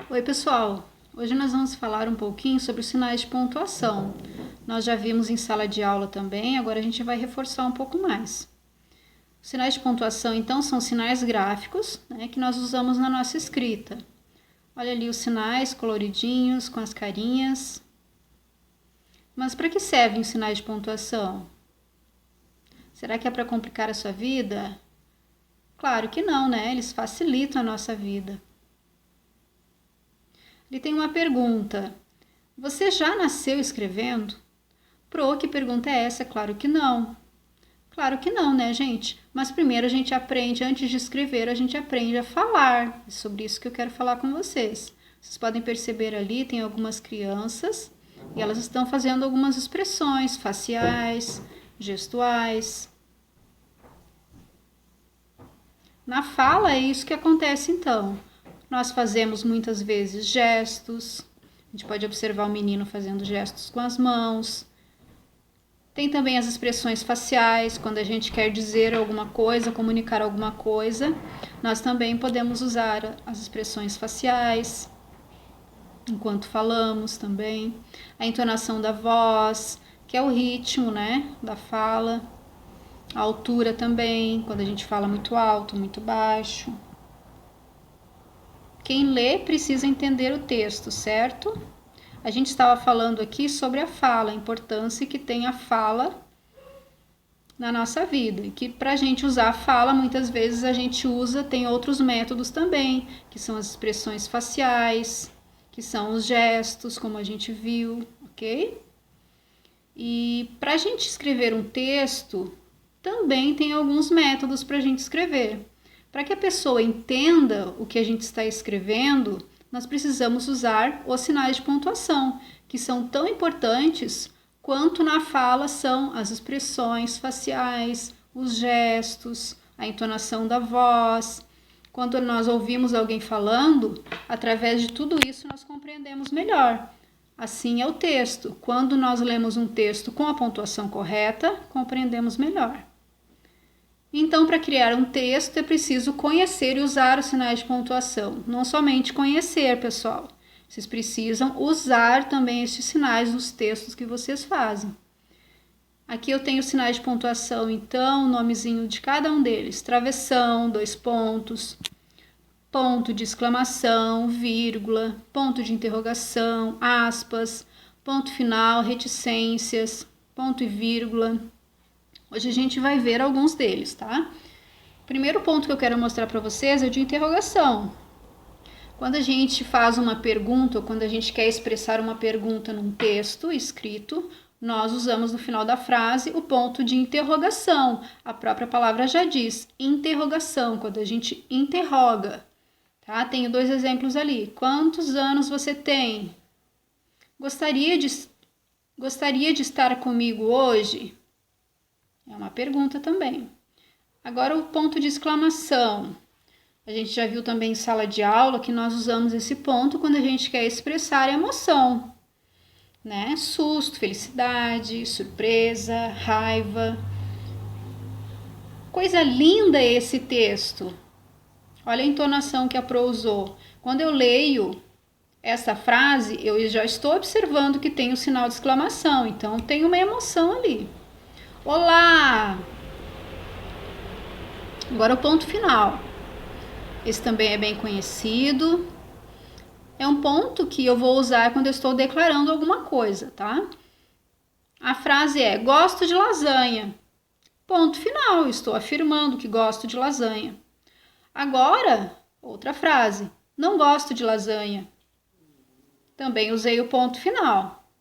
Oi, pessoal! Hoje nós vamos falar um pouquinho sobre os sinais de pontuação. Nós já vimos em sala de aula também, agora a gente vai reforçar um pouco mais. Os sinais de pontuação, então, são sinais gráficos, né, que nós usamos na nossa escrita. Olha ali os sinais coloridinhos, com as carinhas. Mas para que servem os sinais de pontuação? Será que é para complicar a sua vida? Claro que não, né? Eles facilitam a nossa vida. Ele tem uma pergunta. Você já nasceu escrevendo? Pro, que pergunta é essa? Claro que não. Claro que não, né, gente? Mas primeiro a gente aprende, antes de escrever, a gente aprende a falar. É sobre isso que eu quero falar com vocês. Vocês podem perceber ali, tem algumas crianças e elas estão fazendo algumas expressões faciais, gestuais. Na fala é isso que acontece então. Nós fazemos muitas vezes gestos. A gente pode observar o menino fazendo gestos com as mãos. Tem também as expressões faciais, quando a gente quer dizer alguma coisa, comunicar alguma coisa. Nós também podemos usar as expressões faciais enquanto falamos também. A entonação da voz, que é o ritmo, né, da fala. A altura também, quando a gente fala muito alto, muito baixo. Quem lê precisa entender o texto, certo? A gente estava falando aqui sobre a fala, a importância que tem a fala na nossa vida. E que para a gente usar a fala, muitas vezes a gente usa, tem outros métodos também, que são as expressões faciais, que são os gestos, como a gente viu, ok? E para a gente escrever um texto, também tem alguns métodos para a gente escrever. Para que a pessoa entenda o que a gente está escrevendo, nós precisamos usar os sinais de pontuação, que são tão importantes quanto na fala são as expressões faciais, os gestos, a entonação da voz. Quando nós ouvimos alguém falando, através de tudo isso nós compreendemos melhor. Assim é o texto. Quando nós lemos um texto com a pontuação correta, compreendemos melhor. Então, para criar um texto, é preciso conhecer e usar os sinais de pontuação. Não somente conhecer, pessoal. Vocês precisam usar também esses sinais nos textos que vocês fazem. Aqui eu tenho sinais de pontuação, então, o nomezinho de cada um deles. Travessão, 2 pontos, ponto de exclamação, vírgula, ponto de interrogação, aspas, ponto final, reticências, ponto e vírgula. Hoje a gente vai ver alguns deles, tá? O primeiro ponto que eu quero mostrar para vocês é o de interrogação. Quando a gente faz uma pergunta ou quando a gente quer expressar uma pergunta num texto escrito, nós usamos no final da frase o ponto de interrogação. A própria palavra já diz interrogação, quando a gente interroga. Tá? Tenho 2 exemplos ali. Quantos anos você tem? Gostaria de estar comigo hoje? É uma pergunta também. Agora o ponto de exclamação. A gente já viu também em sala de aula que nós usamos esse ponto quando a gente quer expressar emoção, né? Susto, felicidade, surpresa, raiva. Coisa linda esse texto. Olha a entonação que a Pro usou. Quando eu leio essa frase, eu já estou observando que tem o sinal de exclamação, então tem uma emoção ali. Olá! Agora o ponto final. Esse também é bem conhecido. É um ponto que eu vou usar quando eu estou declarando alguma coisa, tá? A frase é: gosto de lasanha. Ponto final, estou afirmando que gosto de lasanha. Agora, outra frase: não gosto de lasanha. Também usei o ponto final.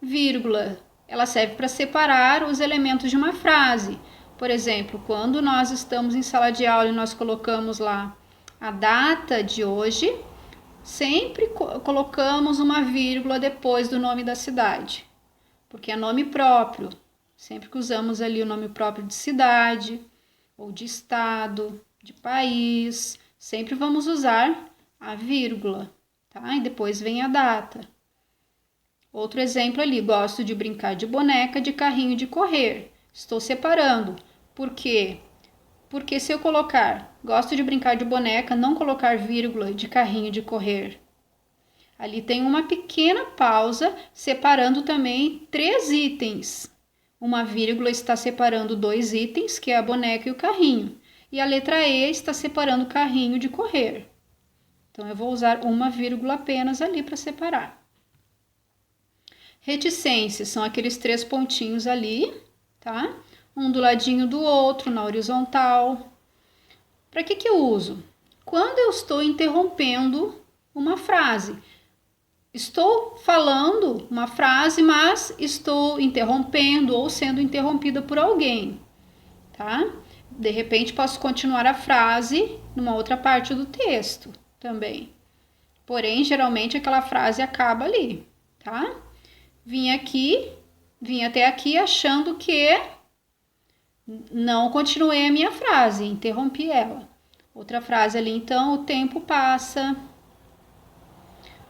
Vírgula. Ela serve para separar os elementos de uma frase. Por exemplo, quando nós estamos em sala de aula e nós colocamos lá a data de hoje, sempre colocamos uma vírgula depois do nome da cidade, porque é nome próprio. Sempre que usamos ali o nome próprio de cidade, ou de estado, de país, sempre vamos usar a vírgula, tá? E depois vem a data. Outro exemplo ali, gosto de brincar de boneca, de carrinho de correr. Estou separando. Por quê? Porque se eu colocar, gosto de brincar de boneca, não colocar vírgula de carrinho de correr. Ali tem uma pequena pausa, separando também 3 itens. Uma vírgula está separando 2 itens, que é a boneca e o carrinho. E a letra E está separando o carrinho de correr. Então, eu vou usar uma vírgula apenas ali para separar. Reticências são aqueles 3 pontinhos ali, tá? Um do ladinho do outro, na horizontal. Para que eu uso? Quando eu estou interrompendo uma frase. Estou falando uma frase, mas estou interrompendo ou sendo interrompida por alguém, tá? De repente, posso continuar a frase numa outra parte do texto também. Porém, geralmente, aquela frase acaba ali, tá? Vim até aqui achando que não continuei a minha frase, interrompi ela. Outra frase ali, então, o tempo passa.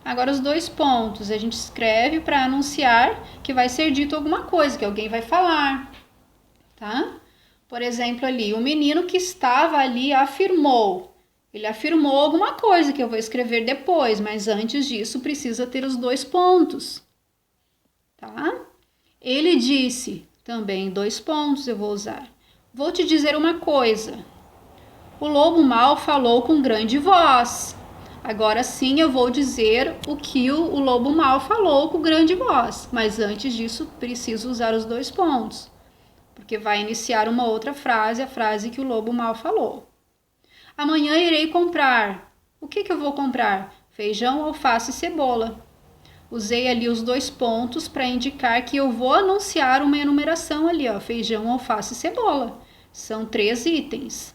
Agora, os 2 pontos, a gente escreve para anunciar que vai ser dito alguma coisa, que alguém vai falar, tá? Por exemplo, ali, o menino que estava ali afirmou. Ele afirmou alguma coisa que eu vou escrever depois, mas antes disso precisa ter os 2 pontos, tá? Ele disse, também 2 pontos eu vou usar. Vou te dizer uma coisa. O lobo mau falou com grande voz. Agora sim eu vou dizer o que o lobo mau falou com grande voz, mas antes disso preciso usar os 2 pontos, porque vai iniciar uma outra frase, a frase que o lobo mau falou. Amanhã irei comprar. O que eu vou comprar? Feijão, alface e cebola. Usei ali os 2 pontos para indicar que eu vou anunciar uma enumeração ali, ó, feijão, alface e cebola. São 3 itens.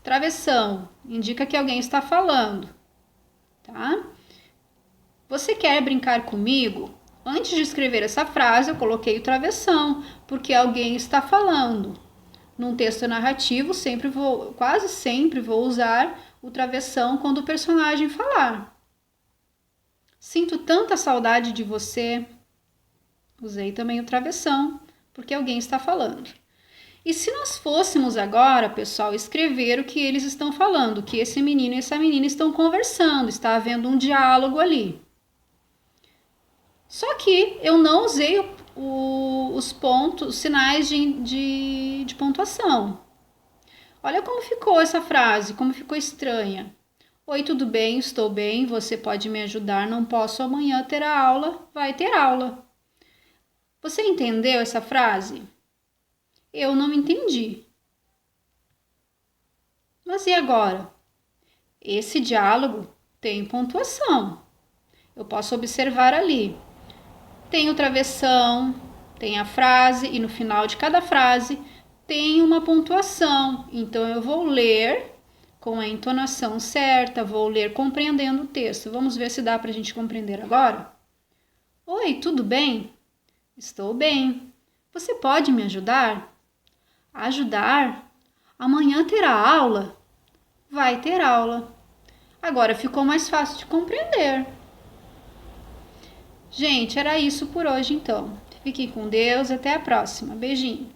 Travessão, indica que alguém está falando, tá? Você quer brincar comigo? Antes de escrever essa frase, eu coloquei o travessão, porque alguém está falando. Num texto narrativo, quase sempre vou usar o travessão quando o personagem falar. Sinto tanta saudade de você. Usei também o travessão, porque alguém está falando. E se nós fôssemos agora, pessoal, escrever o que eles estão falando, que esse menino e essa menina estão conversando, está havendo um diálogo ali. Só que eu não usei os pontos, os sinais de pontuação. Olha como ficou essa frase, como ficou estranha. Oi, tudo bem? Estou bem, você pode me ajudar? Não posso amanhã ter a aula, vai ter aula. Você entendeu essa frase? Eu não entendi. Mas e agora? Esse diálogo tem pontuação. Eu posso observar ali. Tem o travessão, tem a frase e no final de cada frase tem uma pontuação. Então eu vou ler com a entonação certa, vou ler compreendendo o texto. Vamos ver se dá para a gente compreender agora? Oi, tudo bem? Estou bem. Você pode me ajudar? Ajudar? Amanhã terá aula? Vai ter aula. Agora ficou mais fácil de compreender. Gente, era isso por hoje então. Fiquem com Deus, até a próxima. Beijinho.